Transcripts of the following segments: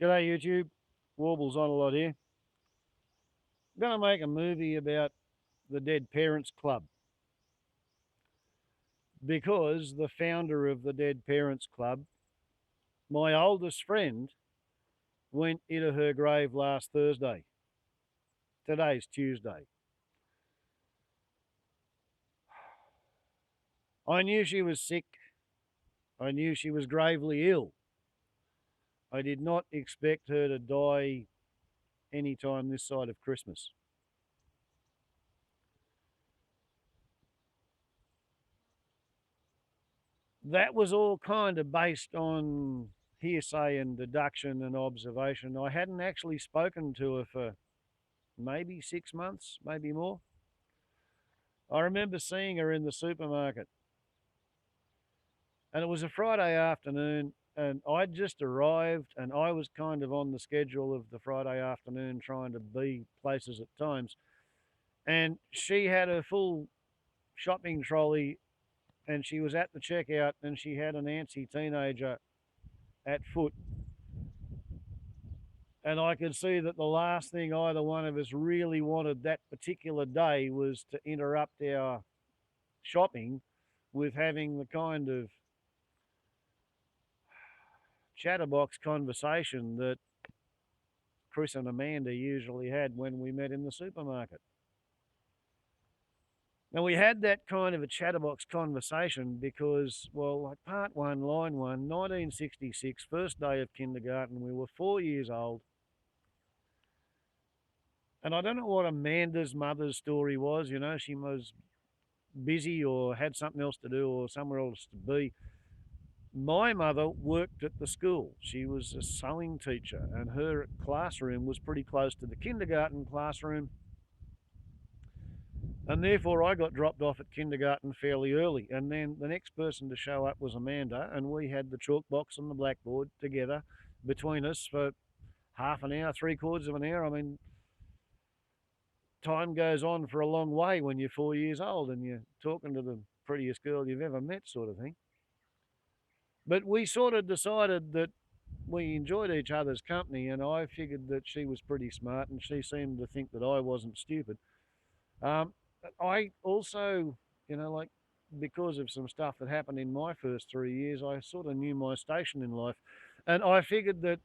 G'day YouTube, Warbles on a lot here. I'm going to make a movie about the Dead Parents Club because the founder of the Dead Parents Club, my oldest friend, went into her grave last Thursday. Today's Tuesday. I knew she was sick. I knew she was gravely ill. I did not expect her to die any time this side of Christmas. That was all kind of based on hearsay and deduction and observation. I hadn't actually spoken to her for maybe 6 months, maybe more. I remember seeing her in the supermarket, and it was a Friday afternoon, and I'd just arrived, and I was kind of on the schedule of the Friday afternoon trying to be places at times. And she had her full shopping trolley, and she was at the checkout, and she had an antsy teenager at foot. And I could see that the last thing either one of us really wanted that particular day was to interrupt our shopping with having the kind of chatterbox conversation that Chris and Amanda usually had when we met in the supermarket. Now, we had that kind of a chatterbox conversation because, well, like part one, line one, 1966, first day of kindergarten, we were 4 years old. And I don't know what Amanda's mother's story was. She was busy or had something else to do or somewhere else to be. My mother worked at the school. She was a sewing teacher, and her classroom was pretty close to the kindergarten classroom. And therefore, I got dropped off at kindergarten fairly early. And then the next person to show up was Amanda, and we had the chalk box and the blackboard together between us for half an hour, three-quarters of an hour. I mean, time goes on for a long way when you're 4 years old and you're talking to the prettiest girl you've ever met, sort of thing. But we sort of decided that we enjoyed each other's company, and I figured that she was pretty smart, and she seemed to think that I wasn't stupid. Um, I also, like because of some stuff that happened in my first 3 years, I sort of knew my station in life, and I figured that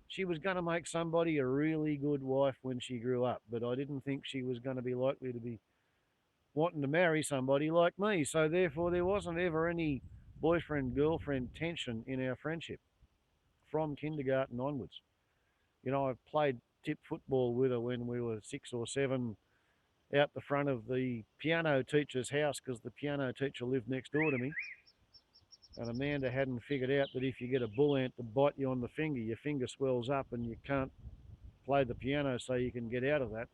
she was going to make somebody a really good wife when she grew up, but I didn't think she was going to be likely to be wanting to marry somebody like me. So therefore, there wasn't ever any boyfriend girlfriend tension in our friendship from kindergarten onwards. I played tip football with her when we were 6 or 7 out the front of the piano teacher's house because the piano teacher lived next door to me. And Amanda hadn't figured out that if you get a bull ant to bite you on the finger, your finger swells up and you can't play the piano so you can get out of that.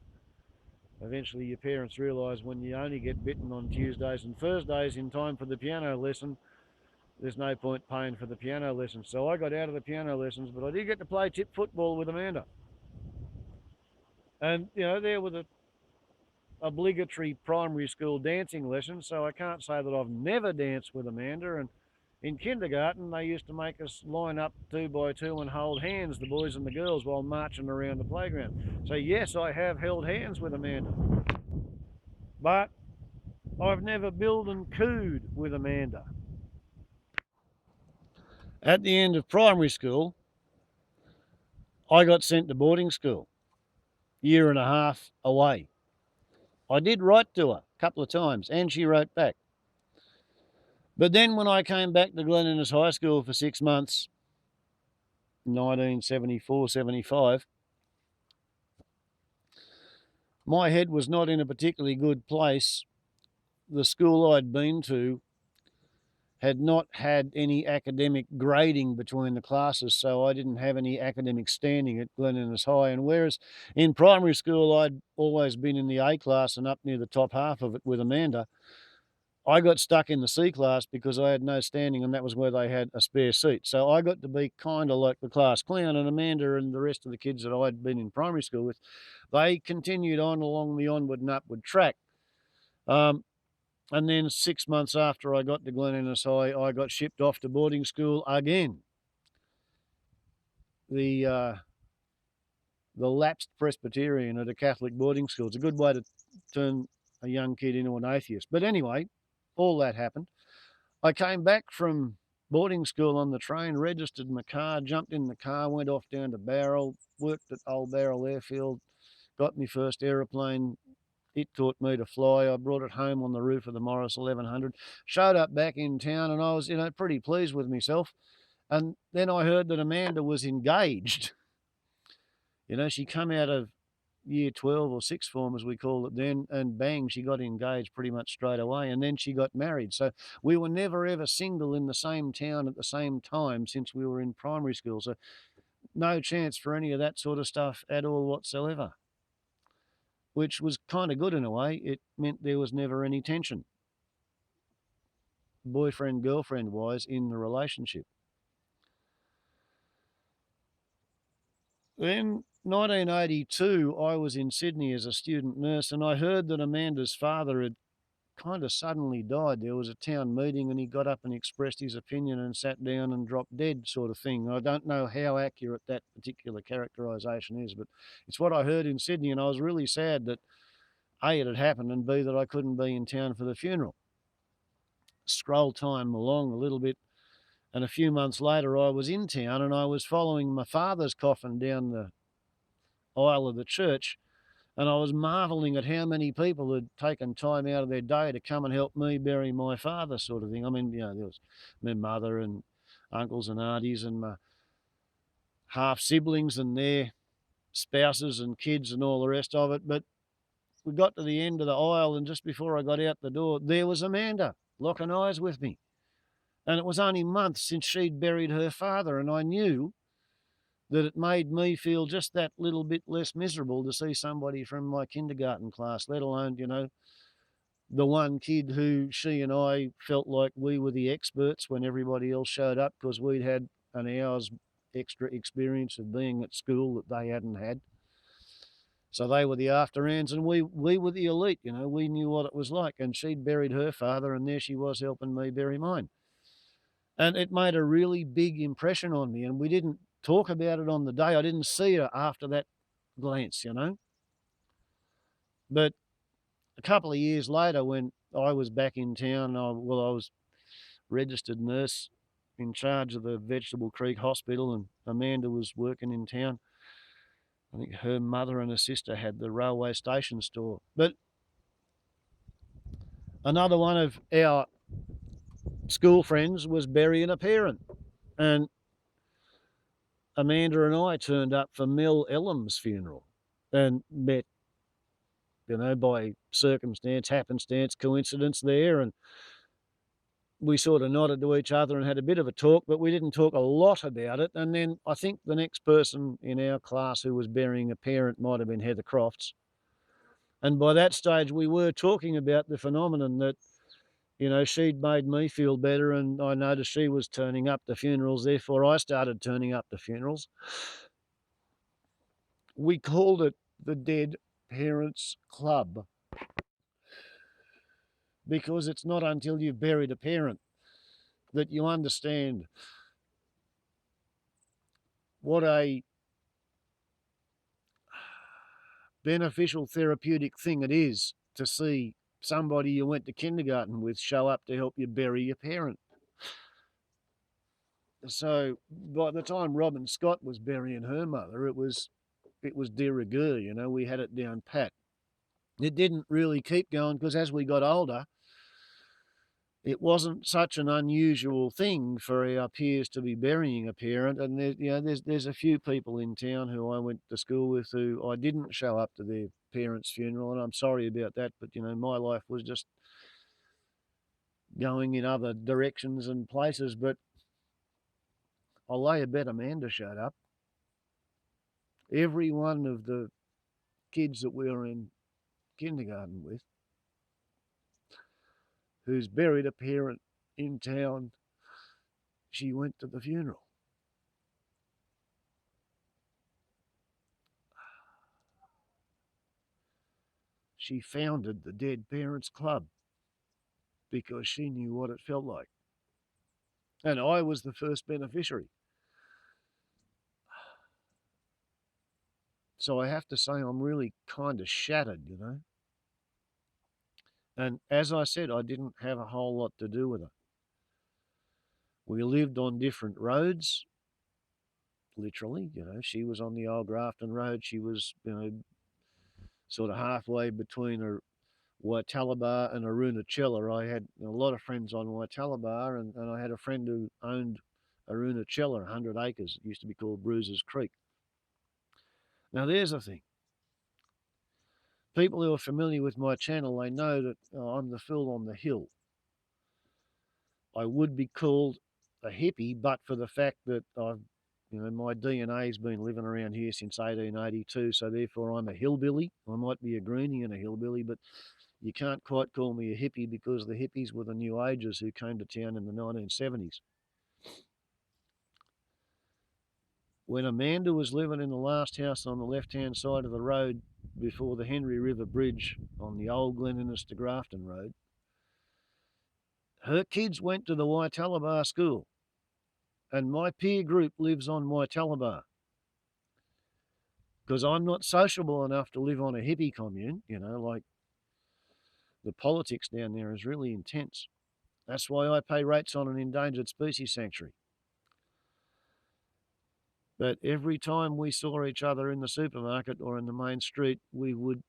Eventually, your parents realise when you only get bitten on Tuesdays and Thursdays in time for the piano lesson, there's no point paying for the piano lessons. So I got out of the piano lessons, but I did get to play tip football with Amanda. And, there were the obligatory primary school dancing lessons, so I can't say that I've never danced with Amanda. And in kindergarten, they used to make us line up 2 by 2 and hold hands, the boys and the girls, while marching around the playground. So yes, I have held hands with Amanda. But I've never billed and cooed with Amanda. At the end of primary school, I got sent to boarding school, year and a half away. I did write to her a couple of times, and she wrote back. But then when I came back to Glen Innes High School for 6 months, 1974, 75, my head was not in a particularly good place. The school I'd been to had not had any academic grading between the classes, so I didn't have any academic standing at Glen Innes High. And whereas in primary school I'd always been in the A class and up near the top half of it with Amanda, I got stuck in the C class because I had no standing, and that was where they had a spare seat. So I got to be kind of like the class clown, and Amanda and the rest of the kids that I'd been in primary school with, they continued on along the onward and upward track. And then 6 months after I got to Glen Innes High, I got shipped off to boarding school again. the lapsed Presbyterian at a Catholic boarding school. It's a good way to turn a young kid into an atheist. But anyway, all that happened. I came back from boarding school on the train, registered my car, jumped in the car, went off down to Barrel, worked at Old Barrel Airfield, got my first aeroplane. It taught me to fly. I brought it home on the roof of the Morris 1100, showed up back in town, and I was, pretty pleased with myself. And then I heard that Amanda was engaged. She come out of year 12 or sixth form, as we call it then, and bang, she got engaged pretty much straight away. And then she got married. So we were never ever single in the same town at the same time since we were in primary school. So no chance for any of that sort of stuff at all whatsoever, which was kind of good in a way. It meant there was never any tension, boyfriend, girlfriend wise, in the relationship. Then 1982, I was in Sydney as a student nurse, and I heard that Amanda's father had kind of suddenly died. There was a town meeting, and he got up and expressed his opinion and sat down and dropped dead, sort of thing. I don't know how accurate that particular characterisation is, but it's what I heard in Sydney, and I was really sad that A, it had happened, and B, that I couldn't be in town for the funeral. Scroll time along a little bit, and a few months later I was in town, and I was following my father's coffin down the aisle of the church, and I was marvelling at how many people had taken time out of their day to come and help me bury my father, sort of thing. I mean, there was my mother and uncles and aunties and my half siblings and their spouses and kids and all the rest of it. But we got to the end of the aisle, and just before I got out the door, there was Amanda locking eyes with me. And it was only months since she'd buried her father, and I knew that it made me feel just that little bit less miserable to see somebody from my kindergarten class, let alone, the one kid who she and I felt like we were the experts when everybody else showed up because we'd had an hour's extra experience of being at school that they hadn't had. So they were the after-hands, and we were the elite, we knew what it was like. And she'd buried her father, and there she was helping me bury mine. And it made a really big impression on me, and we didn't talk about it on the day. I didn't see her after that glance, But a couple of years later, when I was back in town, I was registered nurse in charge of the Vegetable Creek Hospital, and Amanda was working in town. I think her mother and her sister had the railway station store. But another one of our school friends was burying a parent, and Amanda and I turned up for Mel Ellam's funeral and met, by circumstance, happenstance, coincidence there. And we sort of nodded to each other and had a bit of a talk, but we didn't talk a lot about it. And then I think the next person in our class who was burying a parent might have been Heather Crofts. And by that stage, we were talking about the phenomenon that, she'd made me feel better, and I noticed she was turning up to funerals. Therefore, I started turning up to funerals. We called it the Dead Parents Club because it's not until you've buried a parent that you understand what a beneficial therapeutic thing it is to see somebody you went to kindergarten with show up to help you bury your parent. So by the time Robin Scott was burying her mother, it was de rigueur, we had it down pat. It didn't really keep going because as we got older, it wasn't such an unusual thing for our peers to be burying a parent. And there's a few people in town who I went to school with who I didn't show up to their parents' funeral, and I'm sorry about that. But my life was just going in other directions and places. But I'll lay a bet Amanda showed up. Every one of the kids that we were in kindergarten with who's buried a parent in town, she went to the funeral. She founded the Dead Parents Club because she knew what it felt like. And I was the first beneficiary. So I have to say I'm really kind of shattered, you know. And as I said, I didn't have a whole lot to do with her. We lived on different roads, literally. You know, she was on the old Grafton Road. She was, you know, sort of halfway between a Waitalaba and Arunacella. I had a lot of friends on Waitalaba, and I had a friend who owned Arunacella, 100 acres. It used to be called Bruises Creek. Now, there's the thing. People who are familiar with my channel, they know that I'm the Phil on the hill. I would be called a hippie, but for the fact that my DNA's been living around here since 1882, so therefore I'm a hillbilly. I might be a greenie and a hillbilly, but you can't quite call me a hippie because the hippies were the New Agers who came to town in the 1970s. When Amanda was living in the last house on the left-hand side of the road before the Henry River Bridge on the old Glen Innes to Grafton Road, her kids went to the Waitalaba school, and my peer group lives on Waitalaba because I'm not sociable enough to live on a hippie commune, you know, like the politics down there is really intense. That's why I pay rates on an endangered species sanctuary. But every time we saw each other in the supermarket or in the main street, we would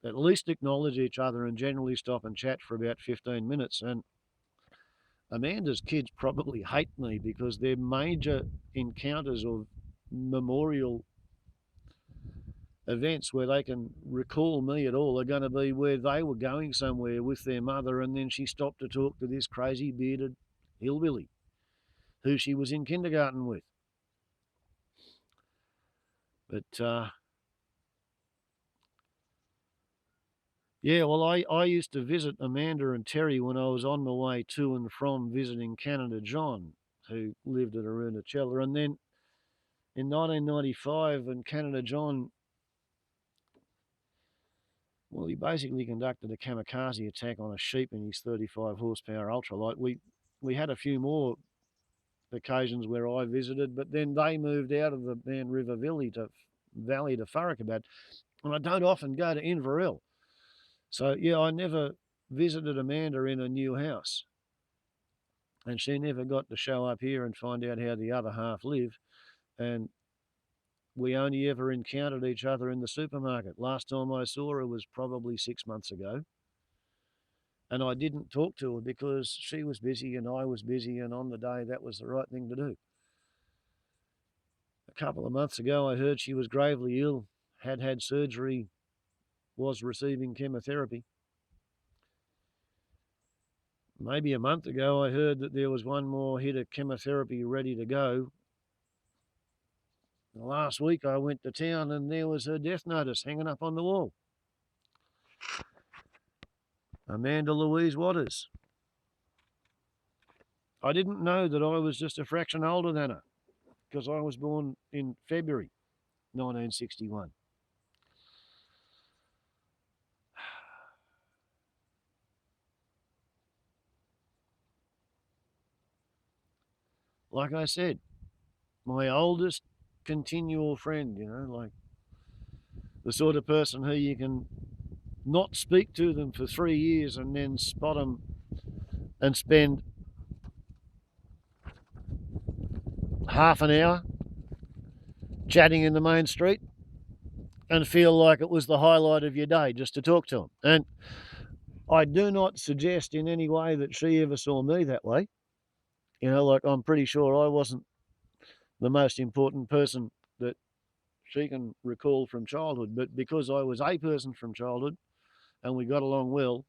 at least acknowledge each other and generally stop and chat for about 15 minutes. And Amanda's kids probably hate me because their major encounters or memorial events where they can recall me at all are going to be where they were going somewhere with their mother, and then she stopped to talk to this crazy bearded hillbilly who she was in kindergarten with. But yeah, well, I used to visit Amanda and Terry when I was on my way to and from visiting Canada John, who lived at Arunacella. And then in 1995, when Canada John, well, he basically conducted a kamikaze attack on a sheep in his 35 horsepower ultralight. We had a few more occasions where I visited, but then they moved out of the Man River Valley to Farrakabad, and I don't often go to Inverell. So, yeah, I never visited Amanda in a new house, and she never got to show up here and find out how the other half live, and we only ever encountered each other in the supermarket. Last time I saw her was probably 6 months ago, and I didn't talk to her because she was busy and I was busy, and on the day that was the right thing to do. A couple of months ago, I heard she was gravely ill, had surgery, was receiving chemotherapy. Maybe a month ago, I heard that there was one more hit of chemotherapy ready to go. Last week, I went to town and there was her death notice hanging up on the wall. Amanda Louise Waters. I didn't know that I was just a fraction older than her because I was born in February 1961. Like I said, my oldest continual friend, you know, like the sort of person who you can not speak to them for 3 years and then spot them and spend half an hour chatting in the main street and feel like it was the highlight of your day just to talk to them. And I do not suggest in any way that she ever saw me that way. You know, like I'm pretty sure I wasn't the most important person that she can recall from childhood, but because I was a person from childhood and we got along well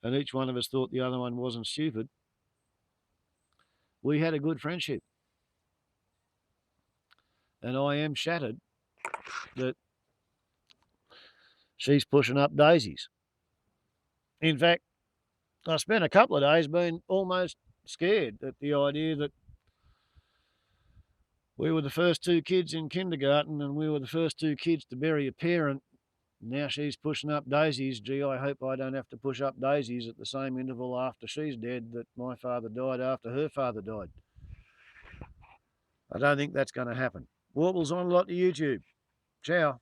and each one of us thought the other one wasn't stupid, we had a good friendship. And I am shattered that she's pushing up daisies. In fact, I spent a couple of days being almost scared at the idea that we were the first two kids in kindergarten and we were the first two kids to bury a parent. Now she's pushing up daisies. Gee, I hope I don't have to push up daisies at the same interval after she's dead that my father died after her father died. I don't think that's going to happen. Warple's on a lot to YouTube. Ciao.